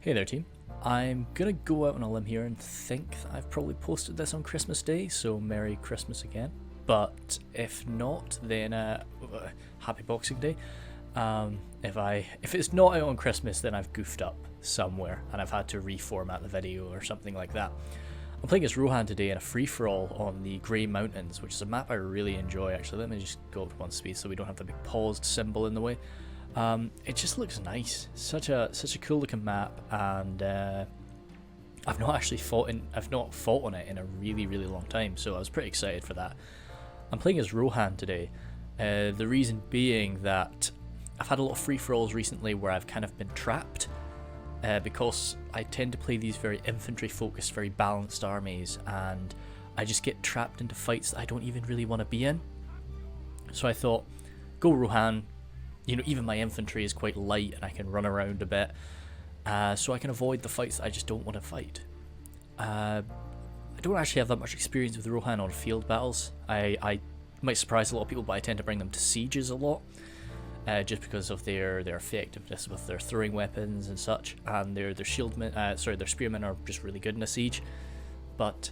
Hey there team, I'm gonna go out on a limb here and think that I've probably posted this on Christmas Day, so Merry Christmas again. But if not, then Happy Boxing Day. If it's not out on Christmas, then I've goofed up somewhere and I've had to reformat the video or something like that. I'm playing as Rohan today in a free-for-all on the Grey Mountains, which is a map I really enjoy actually. Let me just go up to one speed so we don't have the big paused symbol in the way. It just looks nice. Such a cool looking map, and I've not fought on it in a really long time, so I was pretty excited for that. I'm playing as Rohan today. The reason being that I've had a lot of free-for-alls recently where I've kind of been trapped, because I tend to play these very infantry-focused, very balanced armies, and I just get trapped into fights that I don't even really want to be in. So I thought, go Rohan. You know, even my infantry is quite light and I can run around a bit, so I can avoid the fights that I just don't want to fight. I don't actually have that much experience with Rohan on field battles. I might surprise a lot of people, but I tend to bring them to sieges a lot, just because of their effectiveness with their throwing weapons and such, and their spearmen are just really good in a siege. But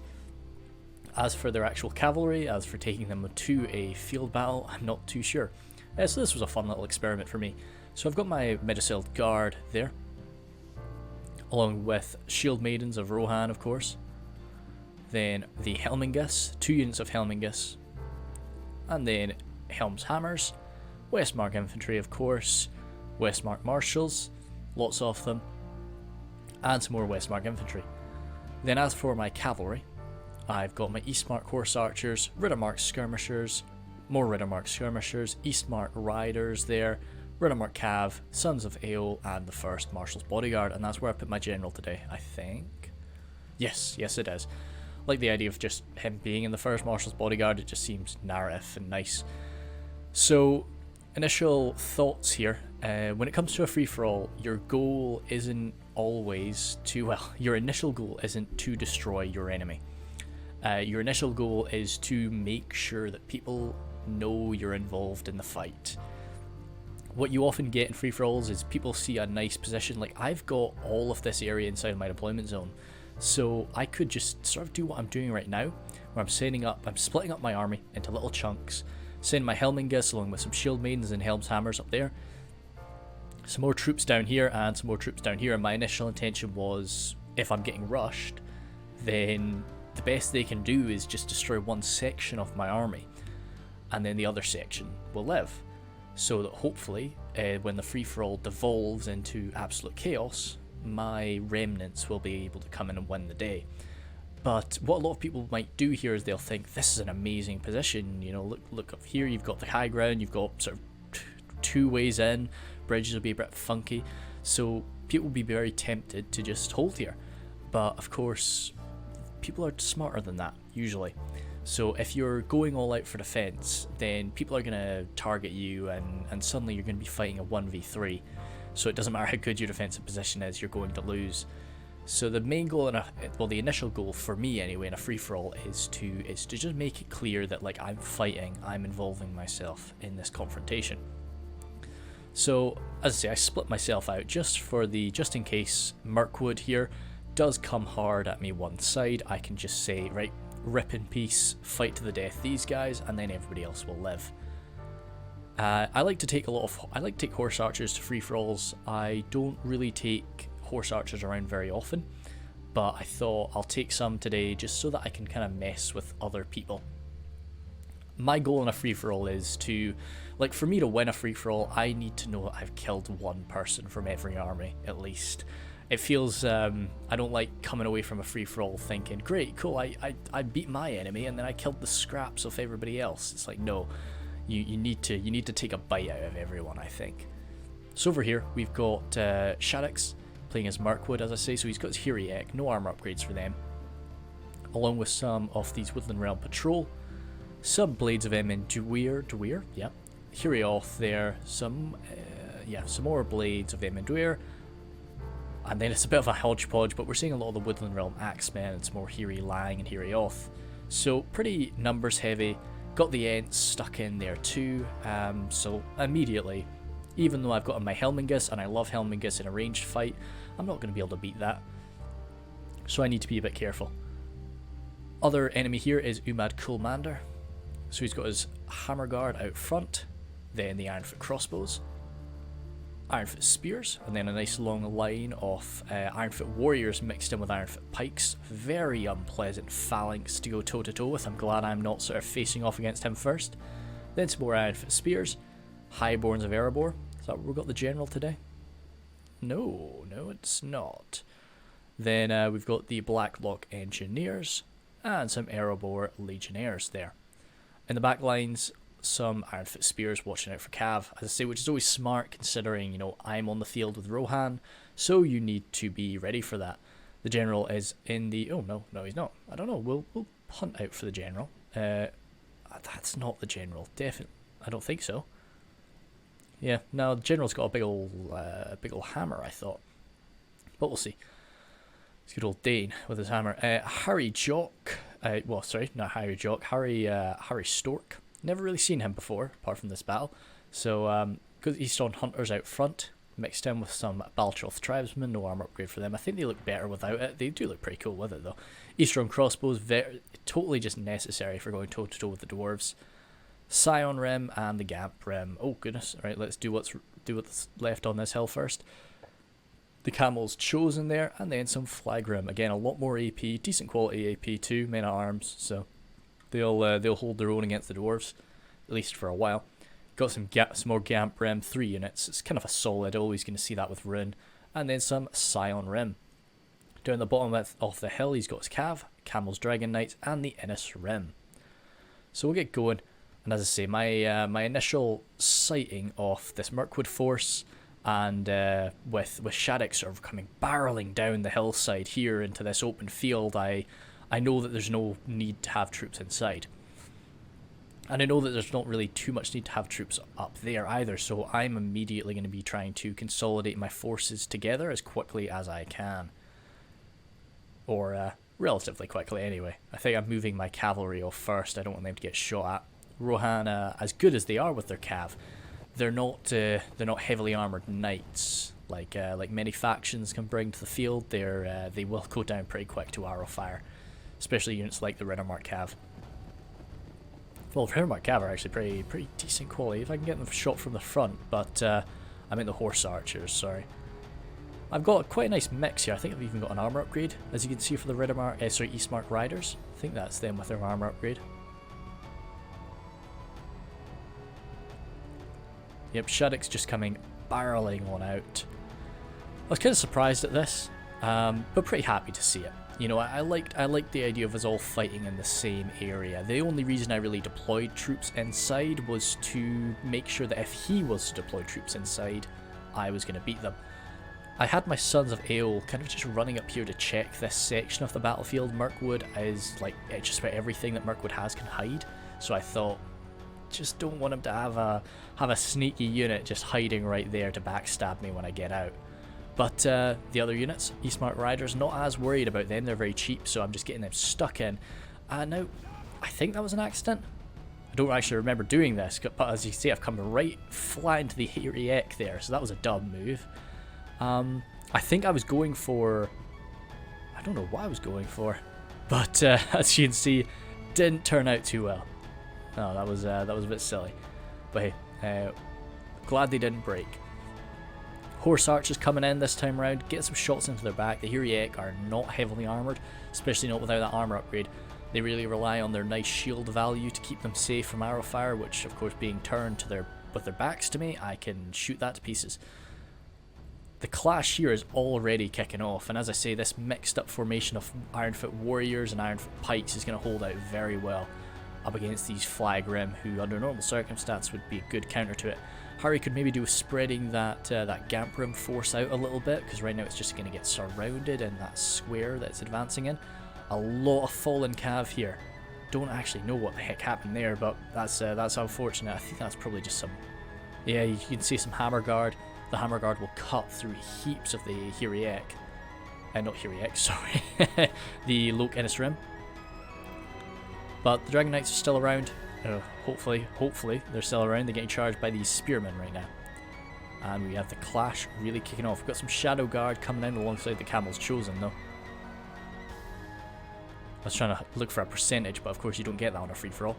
as for their actual cavalry, as for taking them to a field battle, I'm not too sure. So this was a fun little experiment for me. So I've got my Medicilled Guard there, along with Shield Maidens of Rohan, of course. Then the Helmingus, 2 units of Helmingus. And then Helm's Hammers, Westmark Infantry, of course, Westmark Marshals, lots of them, and some more Westmark Infantry. Then as for my cavalry, I've got my Eastmark Horse Archers, Riddermark Skirmishers, more Riddermark Skirmishers, Eastmark Riders there, Riddermark Cav, Sons of Eol, and the 1st Marshal's Bodyguard, and that's where I put my general today, I think. Yes it is. Like the idea of just him being in the 1st Marshal's Bodyguard, it just seems narrative and nice. So, initial thoughts here. When it comes to a free-for-all, your goal isn't always to, your initial goal isn't to destroy your enemy. Your initial goal is to make sure that people know you're involved in the fight. What you often get in free-for-alls is people see a nice position, like I've got all of this area inside of my deployment zone, so I could just sort of do what I'm doing right now, where I'm splitting up my army into little chunks, sending my Helmingus along with some Shield Maidens and Helm's Hammers up there, some more troops down here and some more troops down here, and my initial intention was, if I'm getting rushed, then the best they can do is just destroy one section of my army, and then the other section will live, so that hopefully when the free-for-all devolves into absolute chaos, my remnants will be able to come in and win the day. But what a lot of people might do here is they'll think, this is an amazing position, you know, look up here, you've got the high ground, you've got sort of 2 ways in, bridges will be a bit funky, so people will be very tempted to just hold here. But of course, people are smarter than that, usually. So if you're going all out for defense, then people are going to target you, and suddenly you're going to be fighting a 1v3. So it doesn't matter how good your defensive position is, you're going to lose. So the main goal, the initial goal for me anyway in a free-for-all is to just make it clear that, like, I'm fighting, I'm involving myself in this confrontation. So as I say, I split myself out just in case Mirkwood here does come hard at me one side. I can just say, right, rip in peace, fight to the death these guys, and then everybody else will live. I like to take horse archers to free-for-alls. I don't really take horse archers around very often, but I thought I'll take some today just so that I can kind of mess with other people. My goal in a free-for-all is to, like, for me to win a free-for-all, I need to know I've killed one person from every army, at least. It feels, I don't like coming away from a free-for-all thinking, great, cool, I beat my enemy and then I killed the scraps of everybody else. It's like, no, you need to take a bite out of everyone, I think. So over here, we've got Shaddix playing as Mirkwood, as I say, so he's got his Hiriek, no armor upgrades for them, along with some of these Woodland Realm Patrol, some Blades of Dweir, yeah, Hirioth there, some more Blades of Dweir. And then it's a bit of a hodgepodge, but we're seeing a lot of the Woodland Realm Axemen. It's more Hiri Lang and Hirioth. So pretty numbers heavy. Got the Ents stuck in there too. So immediately Even though I've got my Helmingus, and I love Helmingus in a ranged fight, I'm not going to be able to beat that. So I need to be a bit careful. Other enemy here is Umad Kulmander. So he's got his Hammer Guard out front, then the Ironfoot Crossbows, Ironfoot Spears, and then a nice long line of Ironfoot Warriors mixed in with Ironfoot Pikes. Very unpleasant phalanx to go toe to toe with. I'm glad I'm not sort of facing off against him first. Then some more Ironfoot Spears, Highborns of Erebor. Is that where we've got the General today? No, it's not. Then we've got the Blacklock Engineers and some Erebor Legionnaires there. In the back lines, some Ironfoot Spears watching out for Cav, as I say, which is always smart considering, you know, I'm on the field with Rohan, so you need to be ready for that. The General is in the... Oh, no, he's not. I don't know. We'll hunt out for the General. That's not the General. Definitely. I don't think so. Yeah, no, the General's got a big old hammer, I thought. But we'll see. It's good old Dane with his hammer. Harry Jock. Well, sorry, not Harry Jock. Harry Stork. Never really seen him before, apart from this battle. So, because he's on Hunters out front, mixed in with some Baltroth Tribesmen, no armor upgrade for them. I think they look better without it. They do look pretty cool with it, though. Eastern Crossbows, totally just necessary for going toe-to-toe with the Dwarves. Scion Rim and the Gamp Rim. Oh, goodness. Right, let's do what's left on this hill first. The Camel's Chosen there, and then some Flag Rim. Again, a lot more AP, decent quality AP too, men at arms, so they'll hold their own against the Dwarves, at least for a while. Got some more Gamp Rim, 3 units. It's kind of a solid, always going to see that with Rhun. And then some Scion Rim. Down the bottom of the hill, he's got his Cav, Camel's Dragon Knights, and the Innis Rim. So we'll get going. And as I say, my initial sighting of this Mirkwood force, and with Shattuck sort of coming barreling down the hillside here into this open field, I know that there's no need to have troops inside. And I know that there's not really too much need to have troops up there either, so I'm immediately going to be trying to consolidate my forces together as quickly as I can. Or relatively quickly anyway. I think I'm moving my cavalry off first. I don't want them to get shot at. Rohan, as good as they are with their cav, they're not heavily armored knights like many factions can bring to the field. They will go down pretty quick to arrow fire, especially units like the Riddermark cav. Well, Riddermark cav are actually pretty decent quality if I can get them shot from the front, but I meant the horse archers. Sorry, I've got quite a nice mix here. I think I've even got an armor upgrade, as you can see for the Eastmark Riders. I think that's them with their armor upgrade. Yep, Shattuck's just coming barreling on out. I was kind of surprised at this, but pretty happy to see it. You know, I liked the idea of us all fighting in the same area. The only reason I really deployed troops inside was to make sure that if he was to deploy troops inside, I was going to beat them. I had my Sons of Aeol kind of just running up here to check this section of the battlefield. Mirkwood is like just about everything that Mirkwood has can hide, so I thought, just don't want him to have a sneaky unit just hiding right there to backstab me when I get out. But the other units, Eastmark Riders, not as worried about them. They're very cheap, so I'm just getting them stuck in. Now, I think that was an accident. I don't actually remember doing this, but as you can see, I've come right flat into the hairy Ek there, so that was a dumb move. I think I was going for... I don't know what I was going for, but as you can see, didn't turn out too well. No, that was a bit silly, but hey, glad they didn't break. Horse archers coming in this time around, get some shots into their back. The Hairy Ek are not heavily armoured, especially not without that armour upgrade. They really rely on their nice shield value to keep them safe from arrow fire, which of course being turned to with their backs to me, I can shoot that to pieces. The clash here is already kicking off, and as I say, this mixed up formation of Ironfoot Warriors and Ironfoot Pikes is going to hold out very well up against these Flag Rim, who under normal circumstances would be a good counter to it. Harry could maybe do with spreading that Gamp Rim force out a little bit, because right now it's just going to get surrounded in that square that it's advancing in. A lot of fallen cav here. Don't actually know what the heck happened there, but that's unfortunate. I think that's probably just some... Yeah, you can see some Hammer Guard. The Hammer Guard will cut through heaps of the Hairy Ek. Not Hairy Ek, sorry. The Loke Innis Rim. But the Dragon Knights are still around. Hopefully they're still around. They're getting charged by these spearmen right now. And we have the clash really kicking off. We've got some Shadow Guard coming in alongside the Camel's Chosen though. I was trying to look for a percentage, but of course you don't get that on a free-for-all.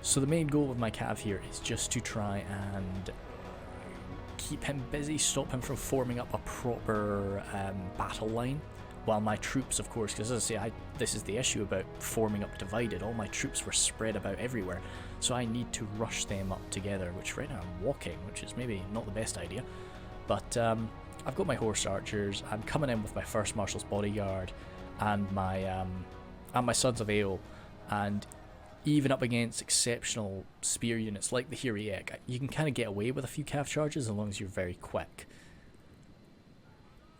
So the main goal of my cav here is just to try and keep him busy, stop him from forming up a proper battle line, while my troops, of course, because as I say, this is the issue about forming up divided, all my troops were spread about everywhere, so I need to rush them up together, which right now I'm walking, which is maybe not the best idea, but I've got my horse archers, I'm coming in with my first Marshal's bodyguard, and my Sons of Ale, and even up against exceptional spear units like the Hiriek, you can kind of get away with a few cav charges as long as you're very quick.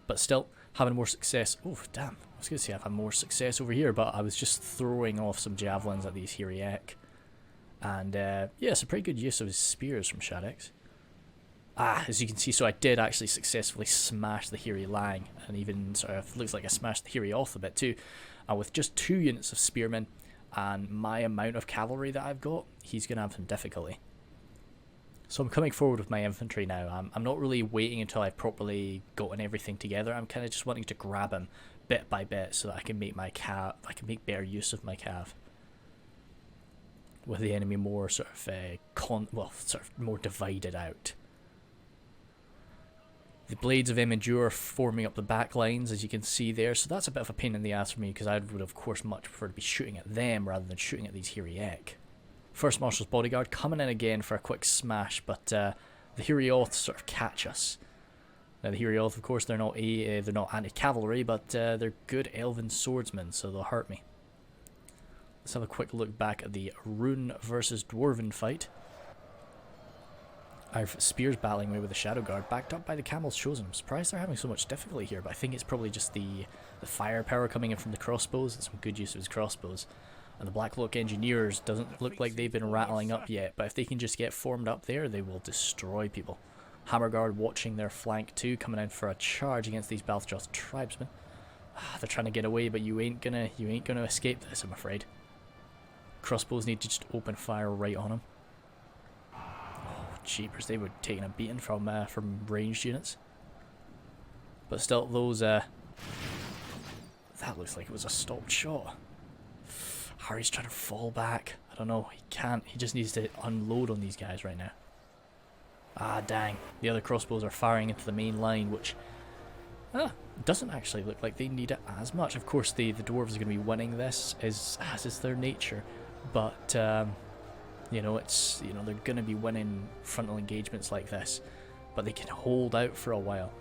But still, having more success. Oh, damn. I was going to say I've had more success over here, but I was just throwing off some javelins at these Hiriek. And, yeah, it's a pretty good use of his spears from Shadex. As you can see, so I did actually successfully smash the Hiri Lang, and even sort of looks like I smashed the Hiri off a bit too. And with just 2 units of spearmen, and my amount of cavalry that I've got, he's going to have some difficulty. So I'm coming forward with my infantry now. I'm not really waiting until I've properly gotten everything together. I'm kind of just wanting to grab him bit by bit so that I can make my cav, I can make better use of my cav. With the enemy more sort of more divided out. The Blades of Emendure forming up the back lines, as you can see there, so that's a bit of a pain in the ass for me, because I would of course much prefer to be shooting at them rather than shooting at these Hiriek. First Marshal's Bodyguard coming in again for a quick smash, but the Hirioth sort of catch us. Now the Hirioth, of course, they're not anti-cavalry, but they're good elven swordsmen, so they'll hurt me. Let's have a quick look back at the Rhun versus Dwarven fight. Our spears battling away with the Shadow Guard, backed up by the Camel's Chosen. I'm surprised they're having so much difficulty here, but I think it's probably just the firepower coming in from the crossbows. It's some good use of his crossbows. And the Blacklock Engineers doesn't look like they've been rattling up yet, but if they can just get formed up there, they will destroy people. Hammer Guard watching their flank too, coming in for a charge against these Balthroth tribesmen. They're trying to get away, but you ain't gonna escape this, I'm afraid. Crossbows need to just open fire right on them. Jeepers, they were taking a beating from ranged units. But still, those that looks like it was a stopped shot. Harry's trying to fall back. I don't know, he can't. He just needs to unload on these guys right now. Dang. The other crossbows are firing into the main line, which doesn't actually look like they need it as much. Of course, the Dwarves are going to be winning this, as is their nature. But you know, they're going to be winning frontal engagements like this, but they can hold out for a while.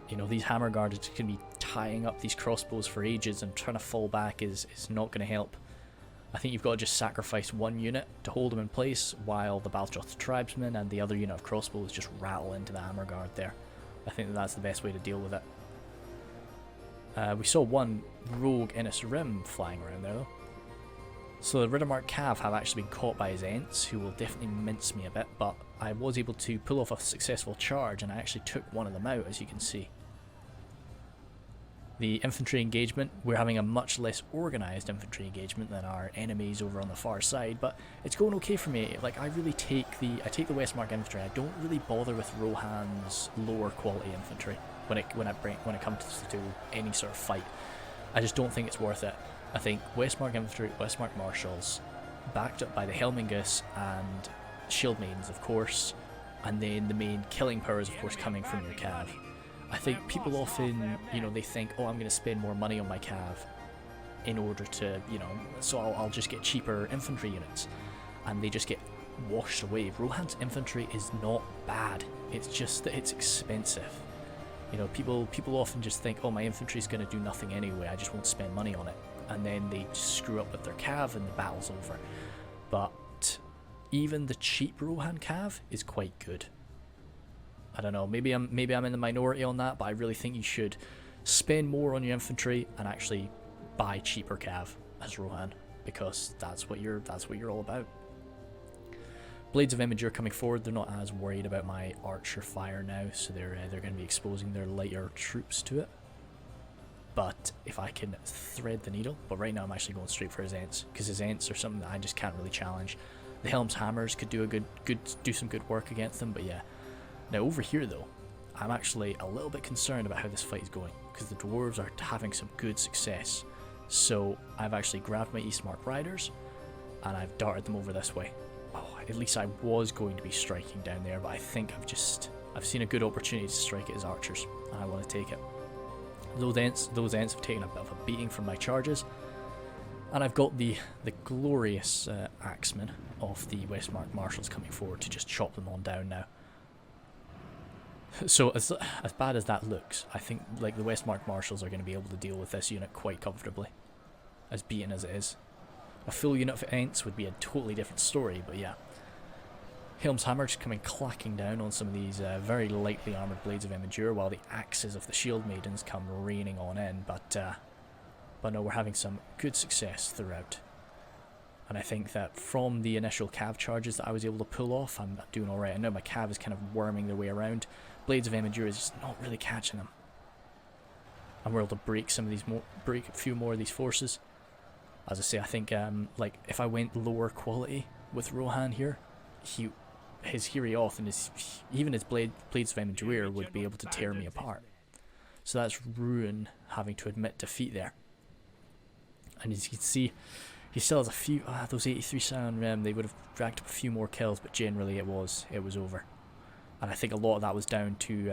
You know, these Hammer Guard are just going to be tying up these crossbows for ages, and trying to fall back is not going to help. I think you've got to just sacrifice one unit to hold them in place, while the Balthroth tribesmen and the other unit of crossbows just rattle into the Hammer Guard there. I think that's the best way to deal with it. We saw one rogue Innis Rim flying around there though. So the Riddermark Cav have actually been caught by his Ents, who will definitely mince me a bit, but I was able to pull off a successful charge, and I actually took one of them out, as you can see. The infantry engagement, we're having a much less organised infantry engagement than our enemies over on the far side, but it's going okay for me. Like, I really take the Westmark infantry. I don't really bother with Rohan's lower quality infantry when it comes to any sort of fight. I just don't think it's worth it. I think Westmark infantry, Westmark marshals, backed up by the Helmingus and shield maidens, of course, and then the main killing powers, of course, coming from your cav. I think people often, they think, oh, I'm going to spend more money on my cav in order to, so I'll just get cheaper infantry units, and they just get washed away. Rohan's infantry is not bad, it's just that it's expensive. People often just think, oh, my infantry's going to do nothing anyway, I just won't spend money on it. And then they just screw up with their cav and the battle's over. But even the cheap Rohan cav is quite good. I don't know, maybe I'm in the minority on that, but I really think you should spend more on your infantry and actually buy cheaper cav as Rohan, because that's what you're all about. Blades of Emendure coming forward, they're not as worried about my archer fire now, so they're going to be exposing their lighter troops to it. But if I can thread the needle, but right now I'm actually going straight for his Ents, because his Ents are something that I just can't really challenge. The Helm's Hammers could do some good work against them, but yeah, Now over here though, I'm actually a little bit concerned about how this fight is going, because the Dwarves are having some good success. So I've actually grabbed my Eastmark Riders, and I've darted them over this way. Oh, at least I was going to be striking down there, but I think I've seen a good opportunity to strike it as archers, and I want to take it. Those ents have taken a bit of a beating from my charges, and I've got the glorious axemen of the Westmark Marshals coming forward to just chop them on down now. So as bad as that looks, I think like the Westmark Marshals are going to be able to deal with this unit quite comfortably, as beaten as it is. A full unit of Ents would be a totally different story, but yeah. Helm's Hammer's coming clacking down on some of these very lightly armoured Blades of Emendure, while the axes of the Shield Maidens come raining on in, but no, we're having some good success throughout. And I think that from the initial cav charges that I was able to pull off, I'm doing alright. I know my cav is kind of worming their way around. Blades of Emendure is just not really catching them. And we're able to break a few more of these forces. As I say, I think like if I went lower quality with Rohan here, his Hirioth and even his Blades of Emendure would be able to tear me apart. So that's Rhun having to admit defeat there. And as you can see, he still has a few, those 83 sound they would have dragged up a few more kills, but generally it was over. And I think a lot of that was down to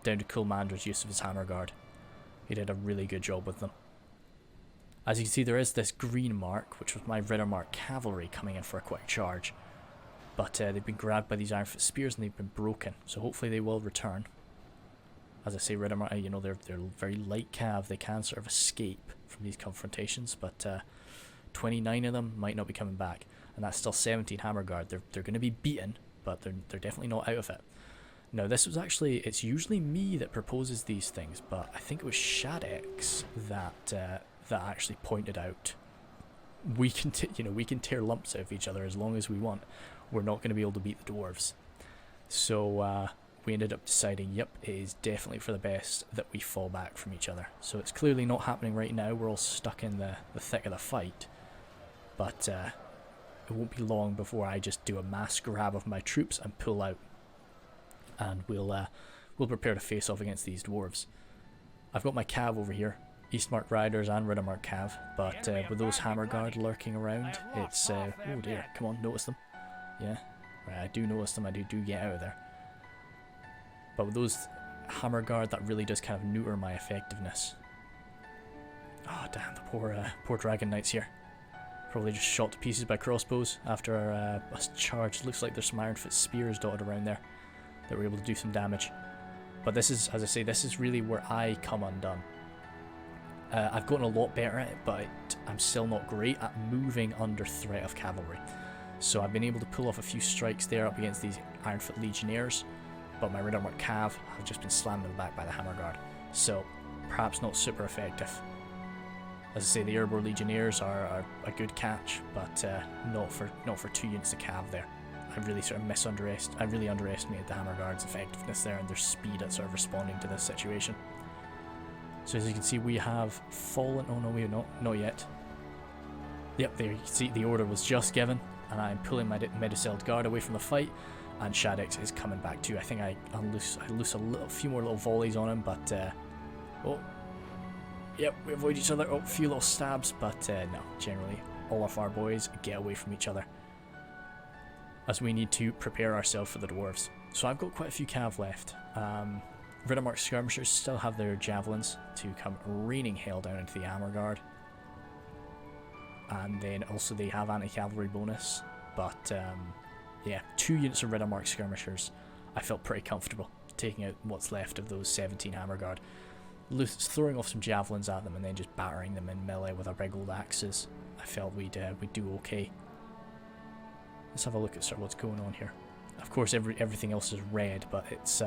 Kulmandra's use of his Hammer Guard. He did a really good job with them. As you can see, there is this green mark, which was my Riddermark cavalry coming in for a quick charge. But they've been grabbed by these Ironfoot spears and they've been broken, so hopefully they will return. As I say, Riddermark, you know, they're very light cav, they can sort of escape from these confrontations, but 29 of them might not be coming back, and that's still 17 Hammer Guard. They're going to be beaten, but they're definitely not out of it. Now this was actually, it's usually me that proposes these things, but I think it was Shadex that actually pointed out we can tear lumps out of each other as long as we want. We're not going to be able to beat the Dwarves. So we ended up deciding, yep, it is definitely for the best that we fall back from each other. So it's clearly not happening right now. We're all stuck in the thick of the fight. But it won't be long before I just do a mass grab of my troops and pull out. And we'll prepare to face off against these Dwarves. I've got my cav over here. Eastmark Riders and Riddermark cav. But with those Hammer Guard lurking around, it's... oh dear, come on, notice them. Yeah, right, I do notice them, I do get out of there. But with those Hammer Guard, that really does kind of neuter my effectiveness. Oh damn, the poor Dragon Knights here. Probably just shot to pieces by crossbows after a charge. Looks like there's some Ironfoot spears dotted around there that were able to do some damage. But this is, as I say, this is really where I come undone. I've gotten a lot better at it, but I'm still not great at moving under threat of cavalry. So I've been able to pull off a few strikes there up against these Ironfoot Legionnaires, but my Riddermark cav have just been slammed in the back by the Hammer Guard. So perhaps not super effective. As I say, the Airborne Legionnaires are a good catch, but not for 2 units of cav there. I really underestimated the Hammer Guard's effectiveness there and their speed at sort of responding to this situation. So as you can see, we have fallen. Oh no, we have not yet. Yep, there you can see the order was just given, and I'm pulling my Medicelled Guard away from the fight, and Shadex is coming back too. I think I loose a few more little volleys on him, but oh, yep, we avoid each other. Oh, a few little stabs, but no, generally all of our boys get away from each other, as we need to prepare ourselves for the Dwarves. So I've got quite a few cav left. Riddermark skirmishers still have their javelins to come raining hail down into the Hammer Guard. And then also they have anti-cavalry bonus, but yeah, 2 units of Riddermark skirmishers. I felt pretty comfortable taking out what's left of those 17 Hammer Guard, throwing off some javelins at them and then just battering them in melee with our big old axes. I felt we'd do okay. Let's have a look at sort of what's going on here. Of course, everything else is red, but it's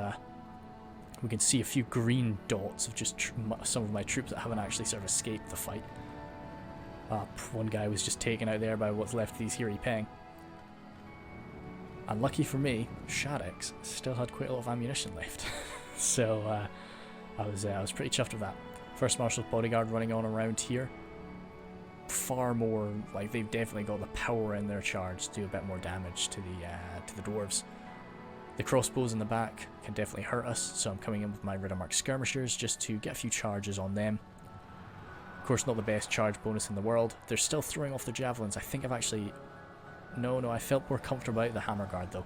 we can see a few green dots of just some of my troops that haven't actually sort of escaped the fight. One guy was just taken out there by what's left of these Hiri Peng. And lucky for me, Shadex still had quite a lot of ammunition left. So I was pretty chuffed with that. First Marshal's Bodyguard running on around here. Far more, like, they've definitely got the power in their charge to do a bit more damage to the Dwarves. The crossbows in the back can definitely hurt us, so I'm coming in with my Riddermark skirmishers just to get a few charges on them. Of course, not the best charge bonus in the world. They're still throwing off their javelins. I think I've actually... No, I felt more comfortable about the hammer guard though.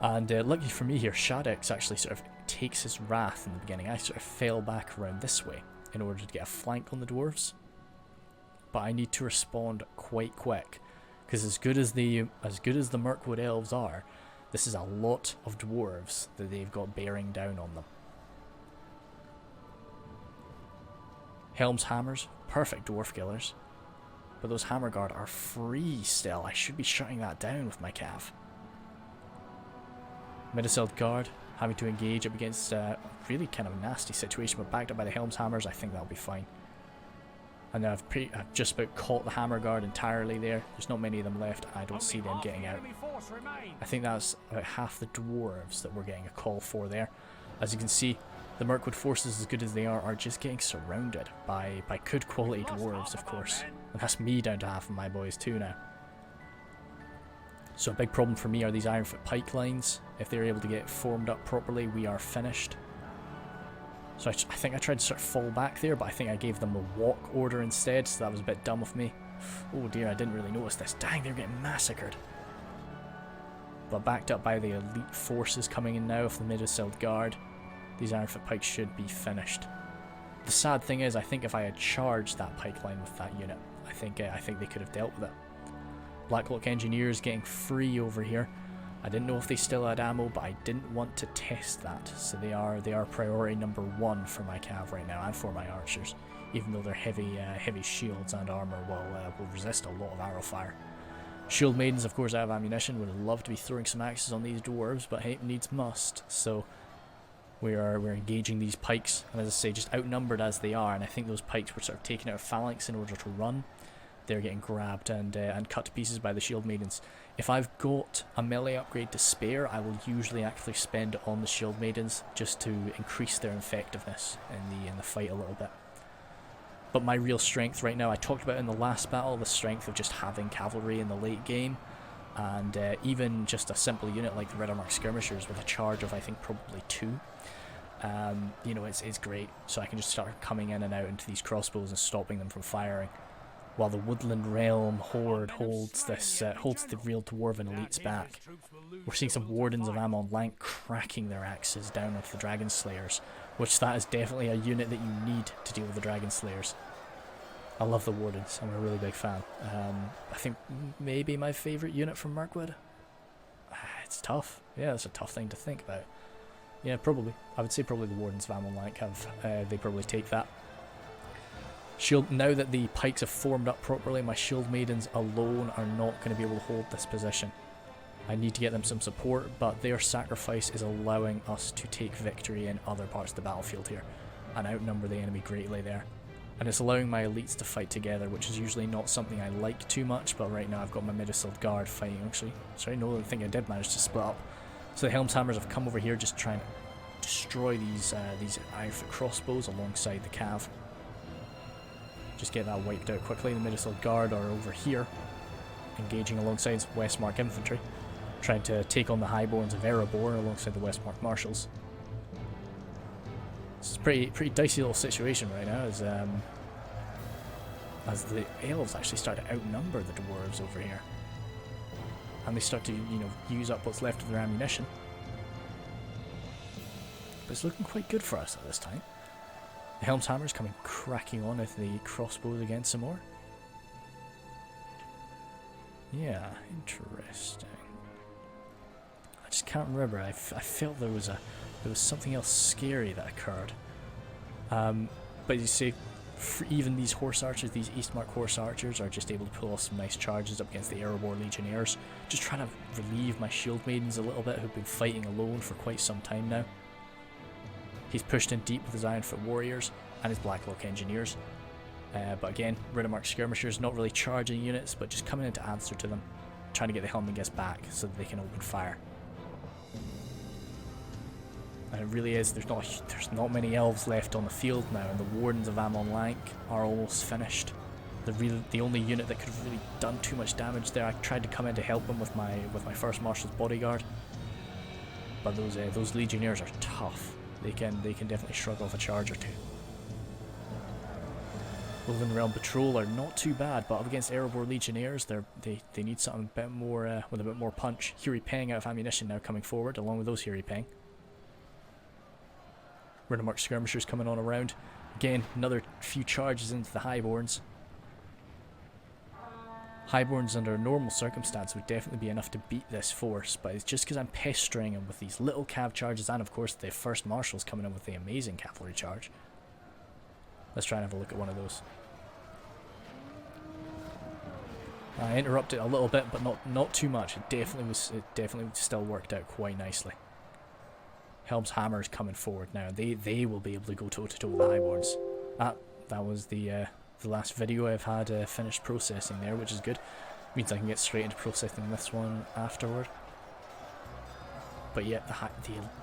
And lucky for me here, Shadex actually sort of takes his wrath in the beginning. I sort of fell back around this way in order to get a flank on the dwarves. But I need to respond quite quick, because as good as the Mirkwood elves are, this is a lot of dwarves that they've got bearing down on them. Helm's hammers, perfect dwarf killers. But those hammer guard are free still. I should be shutting that down with my cav. Midaseld guard having to engage up against a really kind of nasty situation, but backed up by the Helm's hammers, I think that'll be fine. And I've just about caught the hammer guard entirely there. There's not many of them left. I don't see them getting out. I think that's about half the dwarves that we're getting a call for there. As you can see, the Mirkwood forces, as good as they are just getting surrounded by good quality dwarves, of course. And that's me down to half of my boys too now. So a big problem for me are these Ironfoot pike lines. If they're able to get formed up properly, we are finished. So I think I tried to sort of fall back there, but I think I gave them a walk order instead, so that was a bit dumb of me. Oh dear, I didn't really notice this. Dang, they're getting massacred. But backed up by the elite forces coming in now of the Midaseld Guard, these Ironfoot pikes should be finished. The sad thing is, I think if I had charged that pike line with that unit, I think they could have dealt with it. Blacklock Engineers getting free over here. I didn't know if they still had ammo, but I didn't want to test that, so they are priority number 1 for my cav right now and for my archers, even though their heavy shields and armor will resist a lot of arrow fire. Shield Maidens, of course, out of ammunition. Would love to be throwing some axes on these dwarves, but hey, needs must. So we're engaging these pikes, and as I say, just outnumbered as they are, and I think those pikes were sort of taken out of phalanx in order to run. They're getting grabbed and cut to pieces by the Shield Maidens. If I've got a melee upgrade to spare, I will usually actually spend it on the Shield Maidens just to increase their effectiveness in the fight a little bit. But my real strength right now, I talked about in the last battle, the strength of just having cavalry in the late game, and even just a simple unit like the Riddermark Skirmishers with a charge of I think probably 2. You know, it's great, so I can just start coming in and out into these crossbows and stopping them from firing. While the Woodland Realm Horde holds the real Dwarven elites back. We're seeing some Wardens of Amon Lank cracking their axes down with the Dragon Slayers, which that is definitely a unit that you need to deal with the Dragon Slayers. I love the Wardens, I'm a really big fan. I think maybe my favourite unit from Mirkwood. It's tough. Yeah, it's a tough thing to think about. Yeah, probably. I would say probably the Wardens of Amon Lank they probably take that. Now that the pikes have formed up properly, my Shield Maidens alone are not going to be able to hold this position. I need to get them some support, but their sacrifice is allowing us to take victory in other parts of the battlefield here, and outnumber the enemy greatly there. And it's allowing my elites to fight together, which is usually not something I like too much, but right now I've got my Midaseld Guard fighting, actually. Sorry, no, I think I did manage to split up. So the Helm's Hammers have come over here just trying to destroy these Ironfoot crossbows alongside the cav. Just get that wiped out quickly. The Midaseld Guard are over here, engaging alongside Westmark Infantry, trying to take on the Highborns of Erebor alongside the Westmark Marshals. It's a pretty dicey little situation right now, as the Elves actually start to outnumber the Dwarves over here, and they start to use up what's left of their ammunition. But it's looking quite good for us at this time. The Helm's Hammer's coming cracking on with the crossbows again some more. Yeah, interesting. I just can't remember. I felt there was something else scary that occurred. But you see, even these horse archers, these Eastmark horse archers, are just able to pull off some nice charges up against the Erebor Legionnaires. Just trying to relieve my Shield Maidens a little bit, who've been fighting alone for quite some time now. He's pushed in deep with his Ironfoot Warriors and his Blacklock Engineers. But again, Riddermark Skirmishers not really charging units, but just coming in to answer to them, trying to get the Helmlingists back so that they can open fire. And it really is, there's not many elves left on the field now, and the Wardens of Amon Lank are almost finished. the only unit that could have really done too much damage there. I tried to come in to help him with my first marshal's bodyguard, but those legionnaires are tough. They can definitely shrug off a charge or two. Wolven Realm Patrol are not too bad, but up against Erebor Legionnaires, they need something a bit more with a bit more punch. Hiri Peng out of ammunition now coming forward, along with those Hiri Peng. Rinnemark Skirmishers coming on around. Again, another few charges into the Highborns. Highborns under normal circumstance would definitely be enough to beat this force, but it's just because I'm pestering him with these little cav charges, and of course the first marshals coming in with the amazing cavalry charge. Let's try and have a look at one of those. I interrupted a little bit, but not too much. It definitely still worked out quite nicely. Helm's Hammer is coming forward now. They will be able to go toe to toe with the Highborns. That was the last video I've had finished processing there, which is good. Means I can get straight into processing this one afterward. But yeah,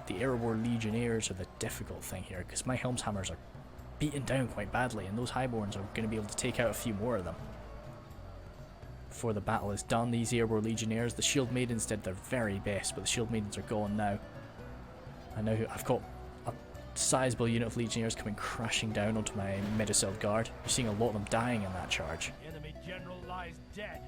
the Erebor Legionnaires are the difficult thing here, because my Helm's Hammers are beaten down quite badly, and those Highborns are going to be able to take out a few more of them. Before the battle is done, these Erebor Legionnaires, the Shield Maidens did their very best, but the Shield Maidens are gone now. And now I've got a sizable unit of Legionnaires coming crashing down onto my Medicel Guard. You're seeing a lot of them dying in that charge. Enemy general lies dead.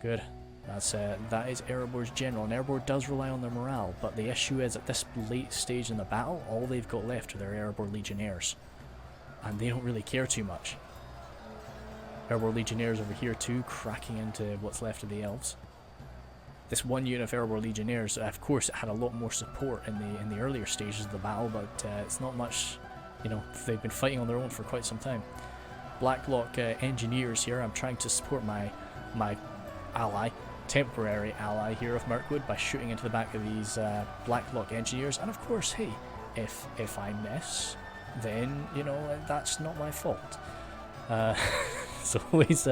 Good. That is Erebor's general, and Erebor does rely on their morale, but the issue is at this late stage in the battle, all they've got left are their Erebor Legionnaires. And they don't really care too much. Erebor Legionnaires over here too, cracking into what's left of the Elves. This one unit of Erebor Legionnaires, of course, it had a lot more support in the earlier stages of the battle, but it's not much, you know, they've been fighting on their own for quite some time. Blacklock Engineers here, I'm trying to support my ally, temporary ally here of Mirkwood by shooting into the back of these Blacklock Engineers, and of course, hey, if I miss, then, you know, that's not my fault. It's always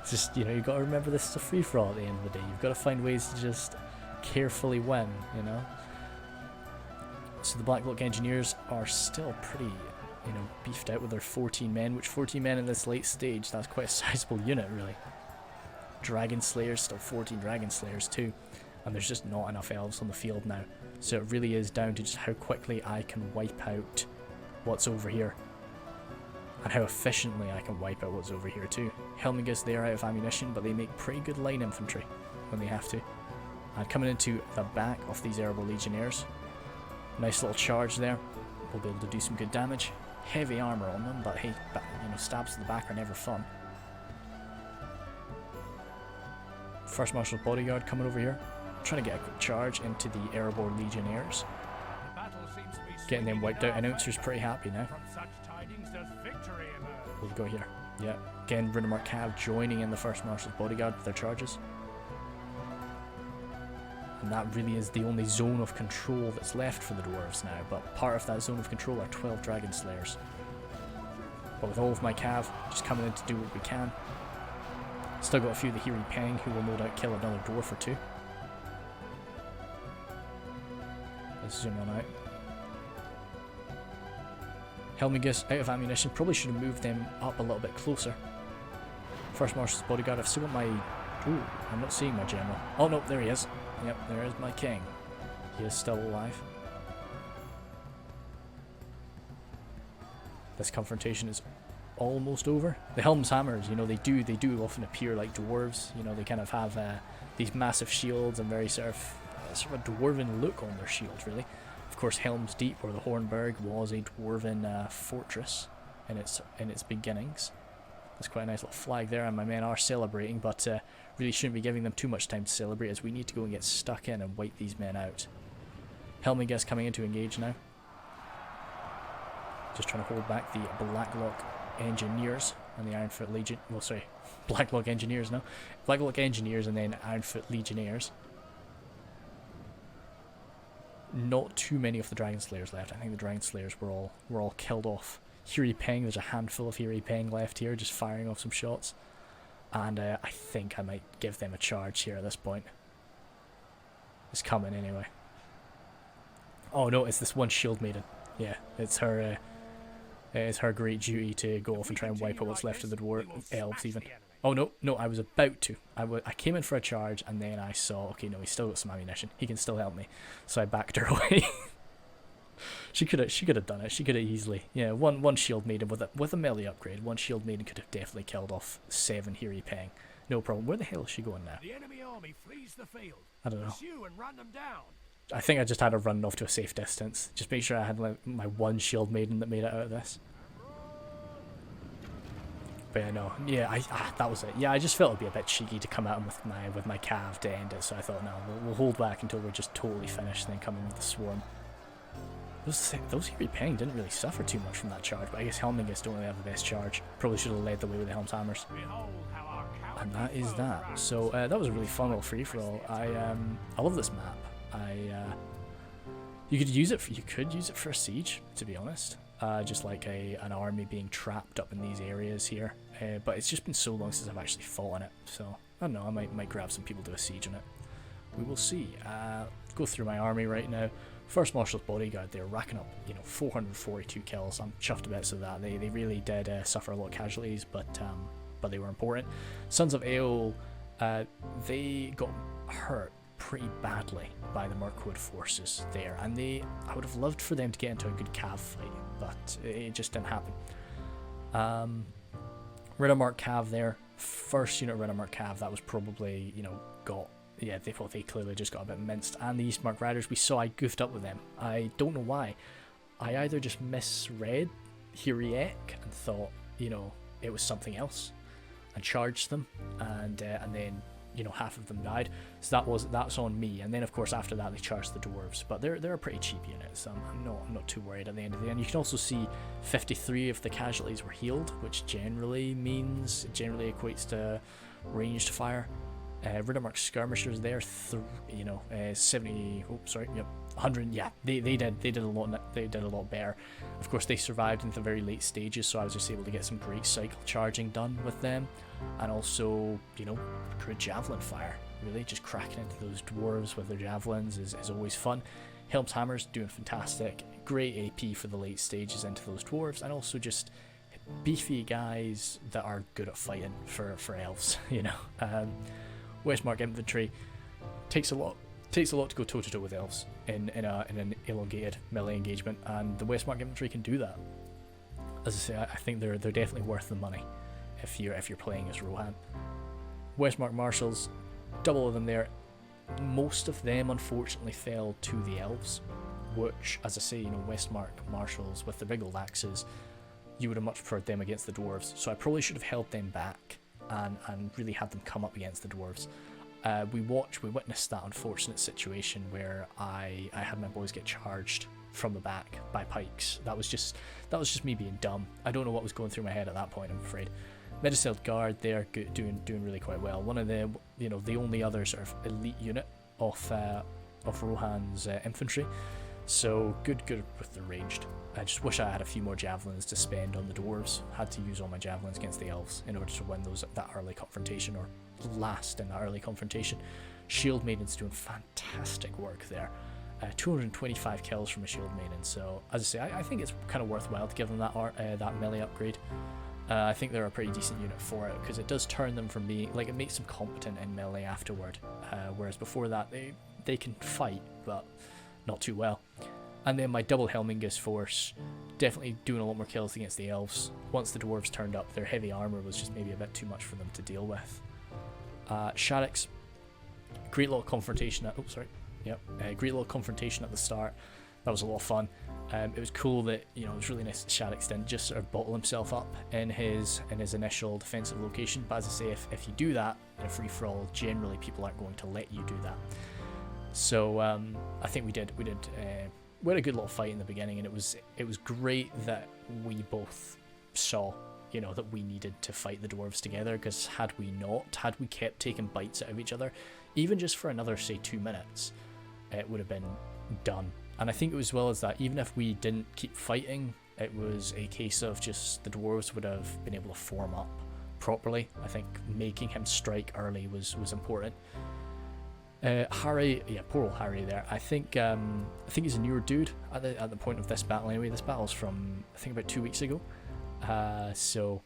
just, you know, you've got to remember this is a free-for-all at the end of the day. You've got to find ways to just carefully win, you know. So the Blacklock Engineers are still pretty, you know, beefed out with their 14 men, which 14 men in this late stage, that's quite a sizable unit, really. Dragon Slayers, still 14 Dragon Slayers too, and there's just not enough Elves on the field now. So it really is down to just how quickly I can wipe out what's over here. And how efficiently I can wipe out what's over here too. Helmingus, they're out of ammunition, but they make pretty good line infantry when they have to. And coming into the back of these Erebor Legionnaires, nice little charge there. We'll be able to do some good damage. Heavy armour on them, but hey, you know, stabs to the back are never fun. First Marshal's Bodyguard coming over here, trying to get a quick charge into the Erebor Legionnaires. Getting them wiped out. Announcer's pretty happy now. We'll go here. Yeah. Again, Rinnemark Cav joining in the First Marshal's Bodyguard with their charges. And that really is the only zone of control that's left for the Dwarves now. But part of that zone of control are 12 Dragon Slayers. But with all of my Cav just coming in to do what we can. Still got a few of the Hiri Peng who will no doubt kill another Dwarf or two. Let's zoom on out. Helmingus out of ammunition, probably should have moved them up a little bit closer. First Marshal's Bodyguard, I've still got my... Ooh, I'm not seeing my general. Oh no, there he is. Yep, there is my king. He is still alive. This confrontation is almost over. The Helm's Hammers, you know, they do often appear like dwarves. You know, they kind of have these massive shields and very sort of a dwarven look on their shields, really. Of course, Helm's Deep, or the Hornburg, was a dwarven fortress in its beginnings. There's quite a nice little flag there, and my men are celebrating, but really shouldn't be giving them too much time to celebrate, as we need to go and get stuck in and wipe these men out. Helmingus coming in to engage now. Just trying to hold back the Blacklock Engineers and the Ironfoot Legion. Well, sorry, Blacklock Engineers now. Blacklock Engineers and then Ironfoot Legionnaires. Not too many of the Dragon Slayers left. I think the Dragon Slayers were all killed off. Hiri Peng, there's a handful of Hiri Peng left here, just firing off some shots. And I think I might give them a charge here at this point. It's coming anyway. Oh no, it's this one Shield Maiden. Yeah, it's her great duty to go off and try and wipe out what's left of the Elves even. Oh no, no, I was about to. I came in for a charge and then I saw, okay, no, he's still got some ammunition. He can still help me. So I backed her away. She could have done it. She could have easily. Yeah, one shield maiden with a melee upgrade. One shield maiden could have definitely killed off 7 Hiri Peng. No problem. Where the hell is she going now? The enemy army flees the field. I don't know. Pursue and run them down. I think I just had her running off to a safe distance. Just make sure I had like, my one shield maiden that made it out of this. But yeah, no, yeah, that was it. Yeah, I just felt it'd be a bit cheeky to come at him with my cav to end it. So I thought, no, we'll hold back until we're just totally finished, and then come in with the swarm. Those Hiri Peng didn't really suffer too much from that charge, but I guess Helmingus don't really have the best charge. Probably should have led the way with the Helm's Hammers. And that is that. So that was a really fun little free-for-all. I love this map. You could use it for a siege, to be honest. Just like an army being trapped up in these areas here. But it's just been so long since I've actually fought on it. So I don't know. I might grab some people to do a siege on it. We will see. Go through my army right now. First Marshal's Bodyguard, they're racking up, 442 kills. I'm chuffed a bit of that. They really did suffer a lot of casualties, but they were important. Sons of Aeol, they got hurt pretty badly by the Mirkwood forces there, and I would have loved for them to get into a good cav fight, but it just didn't happen. Riddermark cav there, first unit of Riddermark cav, that was probably, got. Yeah, they clearly just got a bit minced. And the Eastmark Riders, we saw I goofed up with them. I don't know why. I either just misread Hiriek and thought, it was something else, and charged them, and then half of them died. So that's on me. And then of course after that they charged the Dwarves, but they're a pretty cheap unit, so I'm not too worried at the end of the day. And you can also see 53 of the casualties were healed, which generally equates to ranged fire. Riddermark skirmishers there, 70. Oh, sorry, yep, 100. Yeah, they did a lot. They did a lot better. Of course, they survived into the very late stages, so I was just able to get some great cycle charging done with them, and also good javelin fire. Really, just cracking into those dwarves with their javelins is always fun. Helm's Hammers doing fantastic. Great AP for the late stages into those dwarves, and also just beefy guys that are good at fighting for elves. Westmark infantry takes a lot to go toe to toe with elves in an elongated melee engagement, and the Westmark infantry can do that. As I say, I think they're definitely worth the money if you're playing as Rohan. Westmark marshals, double of them there. Most of them unfortunately fell to the elves, which, as I say, Westmark marshals with the big old axes, you would have much preferred them against the dwarves. So I probably should have held them back and really had them come up against the dwarves. We witnessed that unfortunate situation where I had my boys get charged from the back by pikes. That was just me being dumb. I don't know what was going through my head at that point, I'm afraid. Medicelled Guard, they're doing really quite well. One of the the only other sort of elite unit of Rohan's infantry. So good with the ranged. I just wish I had a few more javelins to spend on the dwarves. Had to use all my javelins against the elves in order to win that early confrontation, or last in that early confrontation. Shield Maiden's doing fantastic work there. 225 kills from a Shield Maiden. So as I say, I think it's kind of worthwhile to give them that melee upgrade. I think they're a pretty decent unit for it, because it does turn them from being it makes them competent in melee afterward. Whereas before that they can fight, but not too well. And then my double Helmingus force, definitely doing a lot more kills against the elves. Once the dwarves turned up, their heavy armor was just maybe a bit too much for them to deal with. Sharix, great little confrontation. Great little confrontation at the start. That was a lot of fun. It was cool that it was really nice that Sharix didn't just sort of bottle himself up in his initial defensive location. But as I say, if you do that in a free for all, generally people aren't going to let you do that. So I think we had a good little fight in the beginning, and it was great that we both saw that we needed to fight the dwarves together, because had we kept taking bites out of each other, even just for another, say, 2 minutes, it would have been done. And I think it was as well as that, even if we didn't keep fighting, it was a case of just the dwarves would have been able to form up properly. I think making him strike early was important. Harry, poor old Harry there. I think he's a newer dude at the point of this battle anyway. This battle's from, I think, about 2 weeks ago. So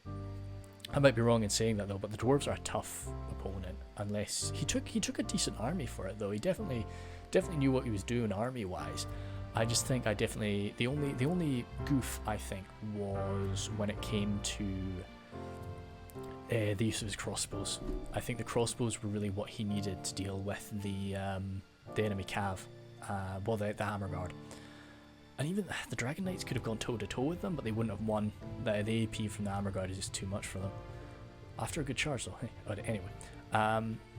I might be wrong in saying that though, but the dwarves are a tough opponent. Unless he took a decent army for it though. He definitely knew what he was doing army wise. I just think the only goof I think was when it came to the use of his crossbows. I think the crossbows were really what he needed to deal with the enemy cav, the hammer guard. And even the Dragon Knights could have gone toe to toe with them, but they wouldn't have won. The AP from the hammer guard is just too much for them. After a good charge though. But anyway,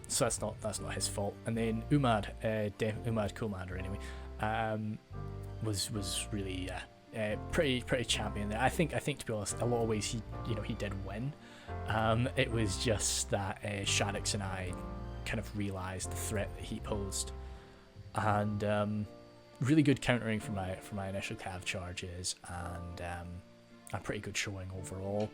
so that's not his fault. And then Umad, Umad Commander anyway, was really pretty champion there. I think to be honest, a lot of ways he did win. It was just that Shaddix and I kind of realised the threat that he posed, and really good countering for my initial cav charges, and a pretty good showing overall.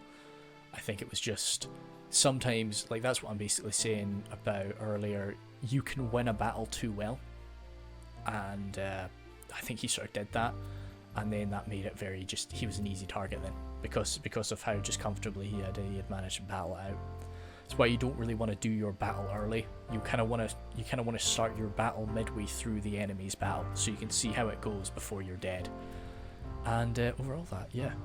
I think it was just sometimes, like, that's what I'm basically saying about earlier, you can win a battle too well, and I think he sort of did that, and then that made it very just, he was an easy target then, because of how just comfortably he had managed to battle it out. That's why you don't really want to do your battle early. You kind of want to start your battle midway through the enemy's battle, so you can see how it goes before you're dead. And overall,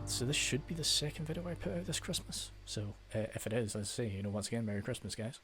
so this should be the second video I put out this Christmas. So if it is, as I say, once again, Merry Christmas, guys.